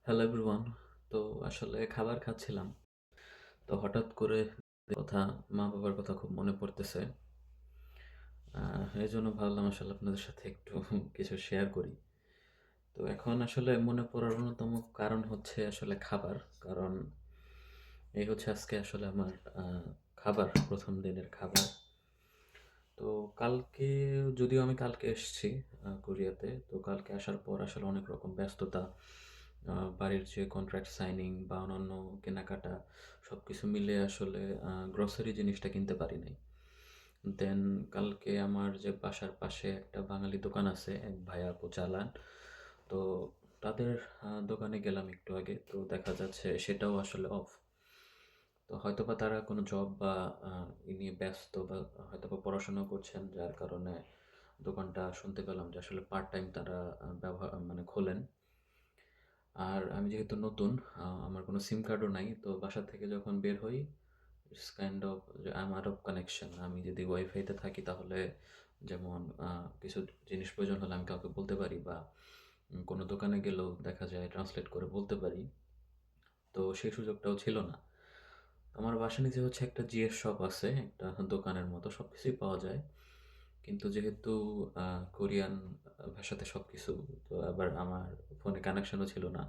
Hello everyone. তো আসলে খাবার খাচ্ছিলাম। তো হঠাৎ করে কথা মা-বাবার কথা খুব মনে পড়তেছে। এজন্য ভাবলাম আসলে আপনাদের সাথে একটু কিছু শেয়ার করি। তো এখন আসলে মনে পড়ার অন্যতম কারণ হচ্ছে আসলে খাবার। কারণ এই হচ্ছে আজকে আসলে আমার আ খাবার, ১ম দিনের খাবার। তো কালকে যদিও আমি কালকে এসেছি কোরিয়াতে। তো কালকে আসার পর আসলে অনেক রকম ব্যস্ততা, বাড়ির যে কন্ট্রাক্ট সাইনিং বা অন্যান্য কেনাকাটা সবকিছু মিলিয়ে আসলে গ্রোসারি জিনিসটা কিনতে পারি নাই। দেন কালকে আমার যে বাসার পাশে একটা বাঙালি দোকান আছে, এক ভাইয়া আপু চালান। তো তাদের দোকানে গেলাম একটু আগে। তো দেখা যাচ্ছে সেটাও আসলে অফ। তো হয়তোবা তারা কোনো জব বা আ নিয়ে ব্যস্ত বা হয়তোবা পড়াশোনাও করছেন, যার কারণে দোকানটা শুনতে পেলাম যে আসলে পার্ট টাইম তারা মানে খোলেন। আর আমি যেহেতু নতুন, আমার কোনো সিম কার্ডও নাই। তো বাসা থেকে যখন বের হই, ইটস কাইন্ড অফ যে I am out of connection. আমি যদি ওয়াইফাইতে থাকি তাহলে যেমন কিছু জিনিস প্রয়োজন হলে আমি কাউকে বলতে পারি বা কোনো দোকানে গেলেও দেখা যায় ট্রান্সলেট করে বলতে পারি। তো সেই সুযোগটাও ছিল না। আমার বাসার নিচে হচ্ছে একটা জিএস শপ আছে, একটা দোকানের মতো সবকিছুই পাওয়া যায়। কিন্তু যেহেতু আ কোরিয়ান ভাষাতে সবকিছু, তো আবার আমার ফোনে কানেকশনও ছিল না।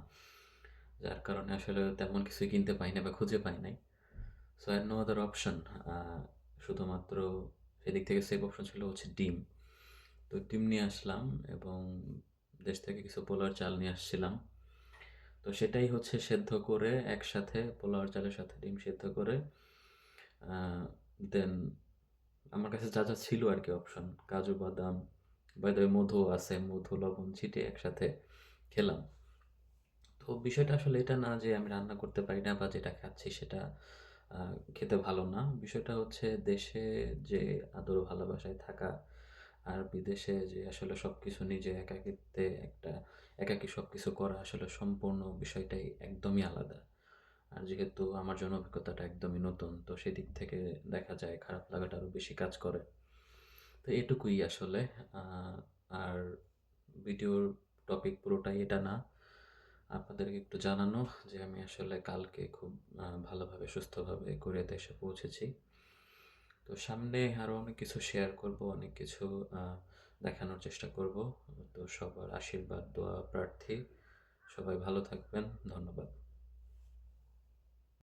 যার কারণে আসলে তেমন কিছুই কিনতে পাই নাই বা খুঁজে পাই নাই। So I had no other option. আ শুধুমাত্র সেদিক থেকে সেফ অপশন ছিল হচ্ছে ডিম। তো ডিম নিয়ে আসলাম এবং দেশ থেকে কিছু পোলাওর চাল নিয়ে আসছিলাম। তো সেটাই হচ্ছে সেদ্ধ করে একসাথে পোলাওর চালের সাথে ডিম সেদ্ধ করে আ দেন আমার কাছে যা ছিল আরকি অপশন, কাজু বাদাম, বাই দ্য ওয়ে মধু আছে, মধু, লবণ ছিটিয়ে একসাথে খেলাম। তো বিষয়টা আসলে এটা না যে আমি রান্না করতে পারি না বা যেটা খাচ্ছি সেটা আ খেতে ভালো না। বিষয়টা হচ্ছে দেশে যে আদর ভালোবাসায় থাকা আর বিদেশে যে আসলে সবকিছু নিজে একাকিত্বে একটা একাকী সবকিছু করা আসলে সম্পূর্ণ বিষয়টাই একদমই আলাদা। আর যেহেতু আমার জন্য অভিজ্ঞতাটা একদমই নতুন, তো সেদিক থেকে দেখা যায় খারাপ লাগাটা আরো বেশি কাজ করে। তো এটুকুই আসলে। আ আর ভিডিওর টপিক পুরোটাই এটা না। আপনাদেরকে একটু জানানো যে আমি আসলে কালকে খুব ভালোভাবে সুস্থভাবে কোরিয়াতে এসে পৌঁছেছি। তো সামনে আরো অনেক কিছু শেয়ার করব, অনেক কিছু আ দেখানোর চেষ্টা করব। তো সবার আশীর্বাদ, দোয়া প্রার্থী। সবাই ভালো থাকবেন। ধন্যবাদ।